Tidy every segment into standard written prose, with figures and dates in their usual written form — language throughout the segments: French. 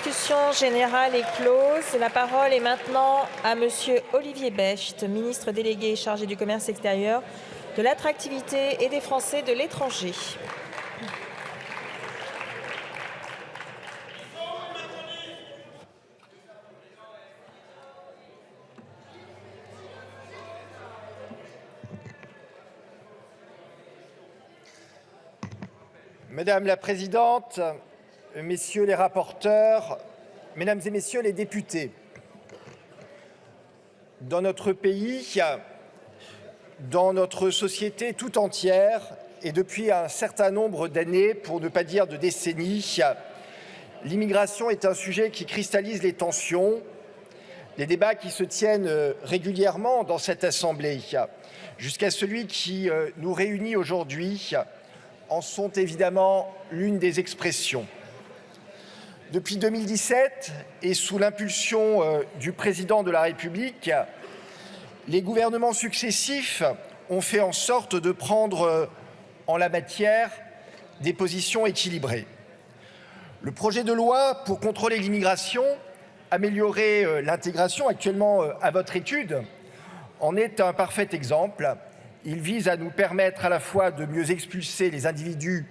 discussion générale est close. La parole est maintenant à Monsieur Olivier Becht, ministre délégué chargé du commerce extérieur, de l'attractivité et des Français de l'étranger. Madame la Présidente, Messieurs les rapporteurs, Mesdames et Messieurs les députés, dans notre pays, dans notre société tout entière, et depuis un certain nombre d'années, pour ne pas dire de décennies, l'immigration est un sujet qui cristallise les tensions, les débats qui se tiennent régulièrement dans cette Assemblée, jusqu'à celui qui nous réunit aujourd'hui, en sont évidemment l'une des expressions. Depuis 2017, et sous l'impulsion du président de la République, les gouvernements successifs ont fait en sorte de prendre en la matière des positions équilibrées. Le projet de loi pour contrôler l'immigration, améliorer l'intégration, actuellement à votre étude, en est un parfait exemple. Il vise à nous permettre à la fois de mieux expulser les individus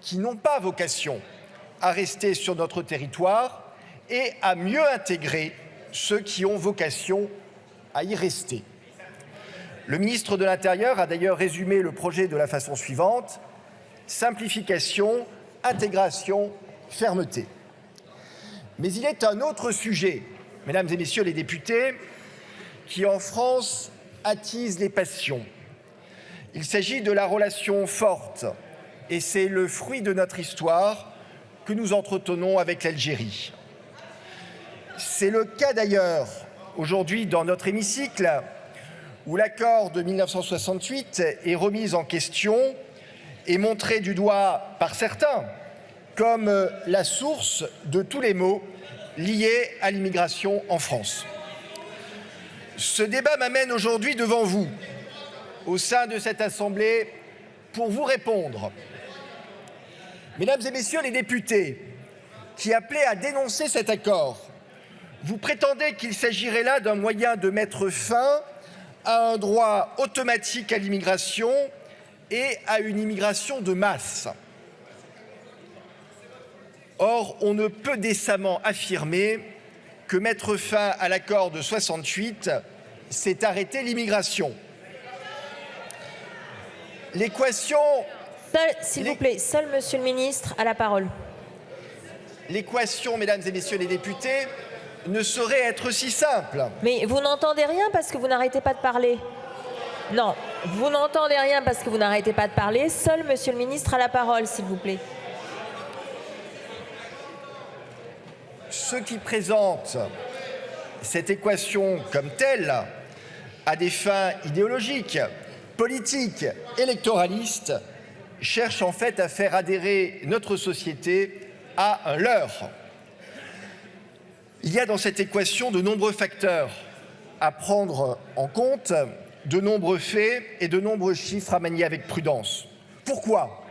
qui n'ont pas vocation à rester sur notre territoire et à mieux intégrer ceux qui ont vocation à y rester. Le ministre de l'Intérieur a d'ailleurs résumé le projet de la façon suivante: simplification, intégration, fermeté. Mais il est un autre sujet, mesdames et messieurs les députés, qui en France attise les passions. Il s'agit de la relation forte, et c'est le fruit de notre histoire, que nous entretenons avec l'Algérie. C'est le cas d'ailleurs aujourd'hui dans notre hémicycle, où l'accord de 1968 est remis en question et montré du doigt par certains comme la source de tous les maux liés à l'immigration en France. Ce débat m'amène aujourd'hui devant vous, au sein de cette Assemblée, pour vous répondre. Mesdames et Messieurs les députés, qui appelaient à dénoncer cet accord, vous prétendez qu'il s'agirait là d'un moyen de mettre fin à un droit automatique à l'immigration et à une immigration de masse. Or, on ne peut décemment affirmer que mettre fin à l'accord de 68, c'est arrêter l'immigration. L'équation... S'il vous plaît, seul Monsieur le ministre a la parole. L'équation, mesdames et messieurs les députés, ne saurait être si simple. Mais vous n'entendez rien parce que vous n'arrêtez pas de parler. Non, vous n'entendez rien parce que vous n'arrêtez pas de parler. Seul Monsieur le ministre a la parole, s'il vous plaît. Ceux qui présentent cette équation comme telle, à des fins idéologiques, politiques, électoralistes, cherchent en fait à faire adhérer notre société à un leurre. Il y a dans cette équation de nombreux facteurs à prendre en compte, de nombreux faits et de nombreux chiffres à manier avec prudence. Pourquoi?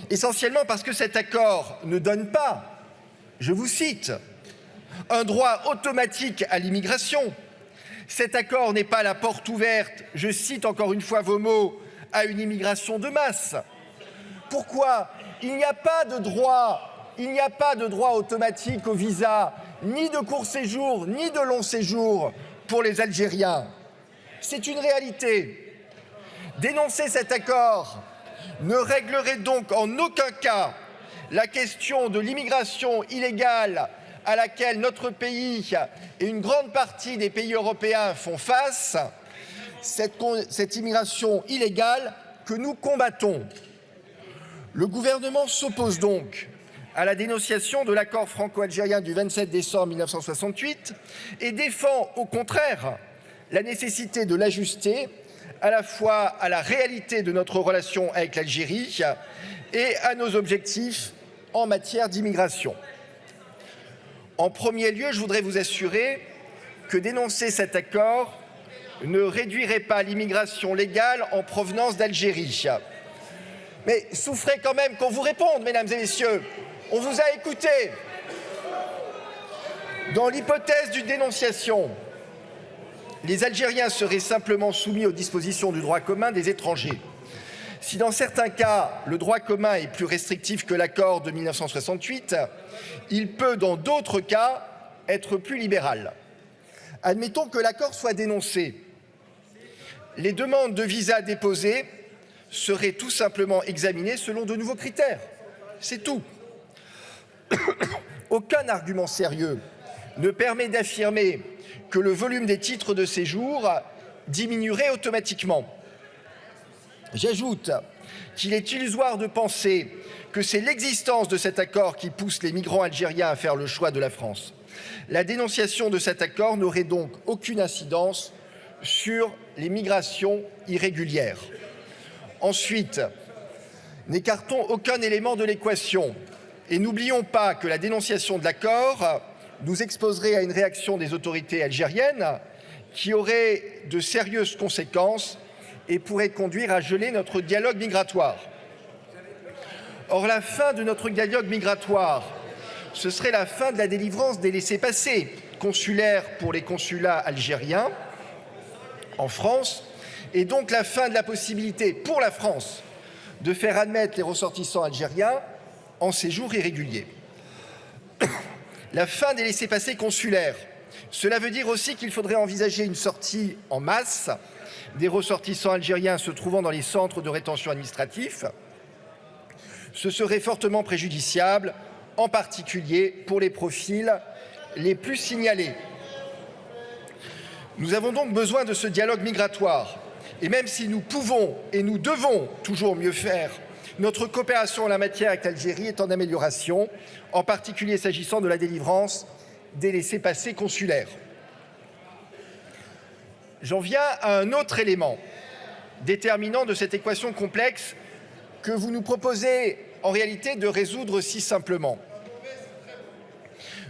Essentiellement parce que cet accord ne donne pas, je vous cite, un droit automatique à l'immigration. Cet accord n'est pas la porte ouverte, je cite encore une fois vos mots, à une immigration de masse. Pourquoi? Il n'y a pas de droit automatique au visa, ni de court séjour, ni de long séjour pour les Algériens. C'est une réalité. Dénoncer cet accord ne réglerait donc en aucun cas la question de l'immigration illégale à laquelle notre pays et une grande partie des pays européens font face, cette immigration illégale que nous combattons. Le gouvernement s'oppose donc à la dénonciation de l'accord franco-algérien du 27 décembre 1968 et défend au contraire la nécessité de l'ajuster à la fois à la réalité de notre relation avec l'Algérie et à nos objectifs en matière d'immigration. En premier lieu, je voudrais vous assurer que dénoncer cet accord ne réduirait pas l'immigration légale en provenance d'Algérie. Mais souffrez quand même qu'on vous réponde, mesdames et messieurs. On vous a écouté. Dans l'hypothèse d'une dénonciation, les Algériens seraient simplement soumis aux dispositions du droit commun des étrangers. Si dans certains cas, le droit commun est plus restrictif que l'accord de 1968, il peut, dans d'autres cas, être plus libéral. Admettons que l'accord soit dénoncé. Les demandes de visa déposées seraient tout simplement examinées selon de nouveaux critères. C'est tout. Aucun argument sérieux ne permet d'affirmer que le volume des titres de séjour diminuerait automatiquement. J'ajoute qu'il est illusoire de penser que c'est l'existence de cet accord qui pousse les migrants algériens à faire le choix de la France. La dénonciation de cet accord n'aurait donc aucune incidence sur les migrations irrégulières. Ensuite, n'écartons aucun élément de l'équation et n'oublions pas que la dénonciation de l'accord nous exposerait à une réaction des autorités algériennes qui aurait de sérieuses conséquences et pourrait conduire à geler notre dialogue migratoire. Or, la fin de notre dialogue migratoire, ce serait la fin de la délivrance des laissez-passer consulaires pour les consulats algériens en France et donc la fin de la possibilité pour la France de faire admettre les ressortissants algériens en séjour irrégulier. La fin des laissez-passer consulaires, cela veut dire aussi qu'il faudrait envisager une sortie en masse des ressortissants algériens se trouvant dans les centres de rétention administratifs. Ce serait fortement préjudiciable, en particulier pour les profils les plus signalés. Nous avons donc besoin de ce dialogue migratoire. Et même si nous pouvons et nous devons toujours mieux faire, notre coopération en la matière avec l'Algérie est en amélioration, en particulier s'agissant de la délivrance des laissez-passer consulaires. J'en viens à un autre élément déterminant de cette équation complexe que vous nous proposez en réalité de résoudre si simplement.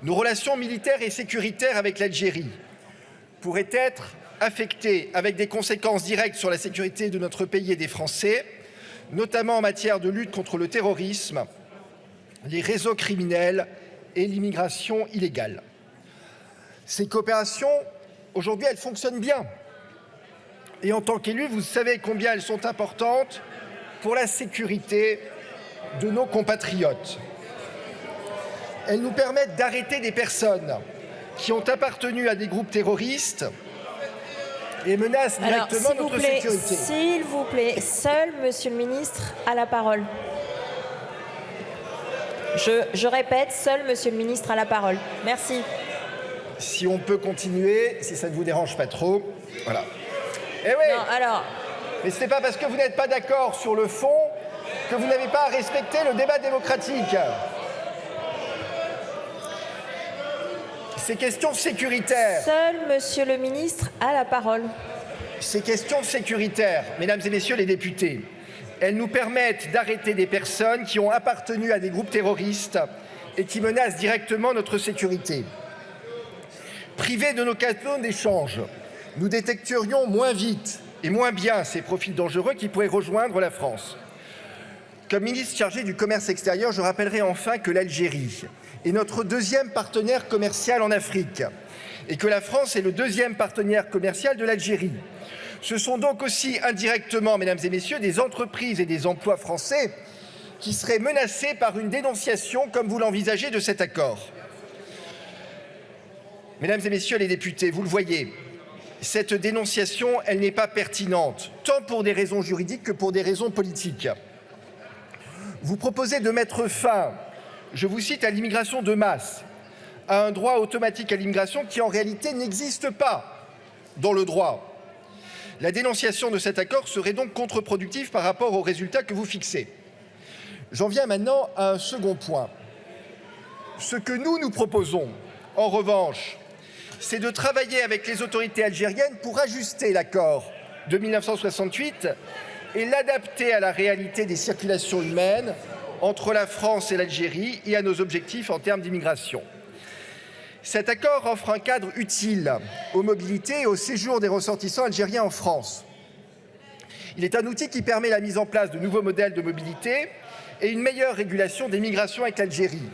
Nos relations militaires et sécuritaires avec l'Algérie pourraient être affectées avec des conséquences directes sur la sécurité de notre pays et des Français, notamment en matière de lutte contre le terrorisme, les réseaux criminels et l'immigration illégale. Ces coopérations, aujourd'hui, elles fonctionnent bien. Et en tant qu'élus, vous savez combien elles sont importantes pour la sécurité de nos compatriotes. Elles nous permettent d'arrêter des personnes qui ont appartenu à des groupes terroristes et menacent directement notre sécurité. S'il vous plaît, seul Monsieur le Ministre a la parole. Je répète, seul Monsieur le Ministre a la parole. Merci. Si on peut continuer, si ça ne vous dérange pas trop. Voilà. Eh oui. Non, alors. Mais ce n'est pas parce que vous n'êtes pas d'accord sur le fond que vous n'avez pas à respecter le débat démocratique. Ces questions sécuritaires. Seul Monsieur le Ministre a la parole. Ces questions sécuritaires, mesdames et messieurs les députés, elles nous permettent d'arrêter des personnes qui ont appartenu à des groupes terroristes et qui menacent directement notre sécurité. Privés de nos canaux d'échange, nous détecterions moins vite et moins bien ces profils dangereux qui pourraient rejoindre la France. Comme ministre chargé du commerce extérieur, je rappellerai enfin que l'Algérie est notre deuxième partenaire commercial en Afrique et que la France est le deuxième partenaire commercial de l'Algérie. Ce sont donc aussi indirectement, mesdames et messieurs, des entreprises et des emplois français qui seraient menacés par une dénonciation, comme vous l'envisagez, de cet accord. Mesdames et messieurs les députés, vous le voyez, cette dénonciation, elle n'est pas pertinente, tant pour des raisons juridiques que pour des raisons politiques. Vous proposez de mettre fin, je vous cite, à l'immigration de masse, à un droit automatique à l'immigration qui en réalité n'existe pas dans le droit. La dénonciation de cet accord serait donc contre-productive par rapport aux résultats que vous fixez. J'en viens maintenant à un second point. Ce que nous proposons, en revanche, c'est de travailler avec les autorités algériennes pour ajuster l'accord de 1968 et l'adapter à la réalité des circulations humaines entre la France et l'Algérie et à nos objectifs en termes d'immigration. Cet accord offre un cadre utile aux mobilités et au séjour des ressortissants algériens en France. Il est un outil qui permet la mise en place de nouveaux modèles de mobilité et une meilleure régulation des migrations avec l'Algérie.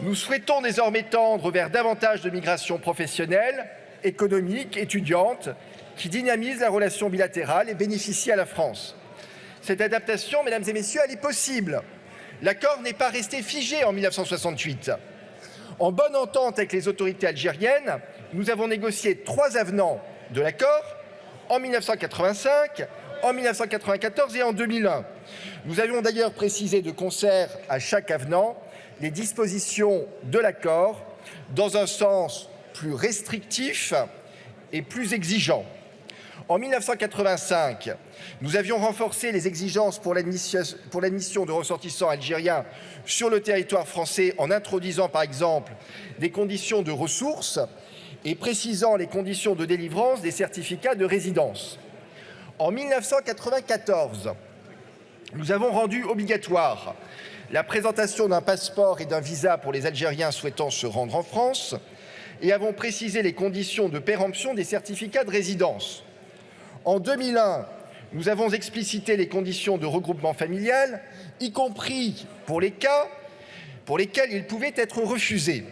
Nous souhaitons désormais tendre vers davantage de migration professionnelle, économique, étudiante, qui dynamise la relation bilatérale et bénéficie à la France. Cette adaptation, mesdames et messieurs, elle est possible. L'accord n'est pas resté figé en 1968. En bonne entente avec les autorités algériennes, nous avons négocié 3 avenants de l'accord en 1985, en 1994 et en 2001. Nous avions d'ailleurs précisé de concert à chaque avenant les dispositions de l'accord dans un sens plus restrictif et plus exigeant. En 1985, nous avions renforcé les exigences pour l'admission de ressortissants algériens sur le territoire français en introduisant par exemple des conditions de ressources et précisant les conditions de délivrance des certificats de résidence. En 1994, nous avons rendu obligatoire la présentation d'un passeport et d'un visa pour les Algériens souhaitant se rendre en France et avons précisé les conditions de péremption des certificats de résidence. En 2001, nous avons explicité les conditions de regroupement familial, y compris pour les cas pour lesquels il pouvait être refusé.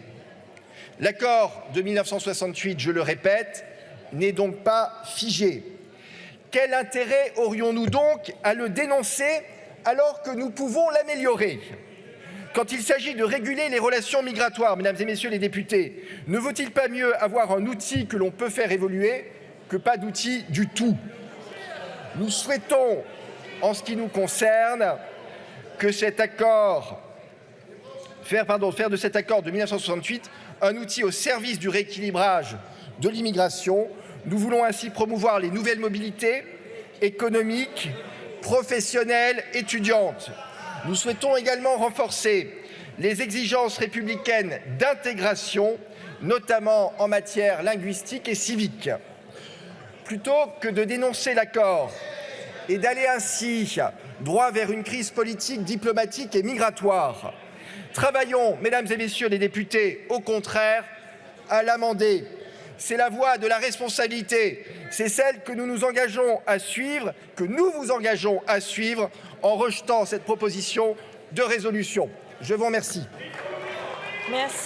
L'accord de 1968, je le répète, n'est donc pas figé. Quel intérêt aurions-nous donc à le dénoncer alors que nous pouvons l'améliorer? Quand il s'agit de réguler les relations migratoires, mesdames et messieurs les députés, ne vaut-il pas mieux avoir un outil que l'on peut faire évoluer que pas d'outil du tout? Nous souhaitons, en ce qui nous concerne, que cet accord, faire de cet accord de 1968 un outil au service du rééquilibrage de l'immigration. Nous voulons ainsi promouvoir les nouvelles mobilités économiques, professionnelles, étudiantes. Nous souhaitons également renforcer les exigences républicaines d'intégration, notamment en matière linguistique et civique. Plutôt que de dénoncer l'accord et d'aller ainsi droit vers une crise politique, diplomatique et migratoire, travaillons, mesdames et messieurs les députés, au contraire, à l'amender. C'est la voie de la responsabilité, c'est celle que nous nous engageons à suivre, que nous vous engageons à suivre en rejetant cette proposition de résolution. Je vous remercie. Merci.